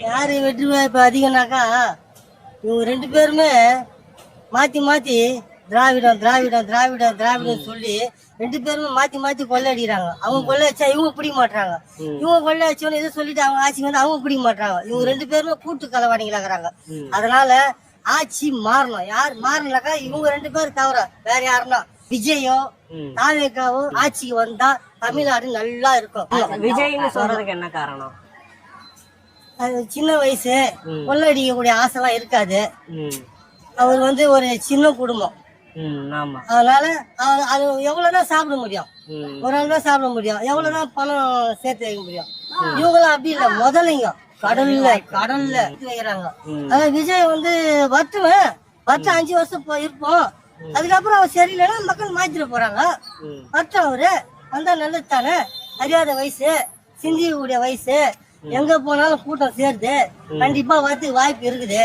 யாரு வெற்றி வாய்ப்பு அதிகம்னாக்கா இவங்க ரெண்டு பேருமே மாத்தி மாத்தி திராவிடம் திராவிடம் திராவிடம் திராவிடம் சொல்லி ரெண்டு பேருமே மாத்தி மாத்தி கொள்ளையடிக்கிறாங்க. அவங்க கொள்ளையடிச்சா இவங்க பிடிக்க மாட்டாங்க, இவங்க கொள்ளையடிச்சோன்னு எதை சொல்லிட்டு அவங்க ஆட்சி வந்து அவங்க பிடிக்க மாட்டாங்க. இவங்க ரெண்டு பேருமே கூட்டு களவாடிங்களாக்குறாங்க. அதனால ஆட்சி மாறணும். யார் மாறணும்னாக்கா இவங்க ரெண்டு பேரும் தவிர வேற யாருன்னா விஜயோ தாவேக்காவோ ஆட்சிக்கு வந்தா தமிழ்நாடு நல்லா இருக்கும். விஜய்னு சொல்றதுக்கு என்ன காரணம்? அது சின்ன வயசு கொள்ளடிக்கக்கூடிய ஆசைலாம் இருக்காது. அவர் வந்து ஒரு சின்ன குடும்பம், அதனால அது எவ்வளவுதான் சாப்பிட முடியும், ஒரு ஆள் தான் சாப்பிட முடியும், எவ்வளவுதான் பணம் சேர்த்து வைக்க முடியும். இவங்களாம் அப்படி இல்ல, முதலைங்க கடல்ல கடல்ல வைக்கிறாங்க. அதாவது விஜய் வந்து வருத்துவேன் 5 வருஷம் இருப்போம், அதுக்கப்புறம் அவர் சரியில்லைன்னா மக்கள் மாத்திட்டு போறாங்க. வருத்தம் அவரு வந்தா நல்லது தானே. அறியாத வயசு, சிந்திக்கக்கூடிய வயசு, எங்க போனாலும் கூட்டம் சேருது, கண்டிப்பா வரதுக்கு வாய்ப்பு இருக்குது.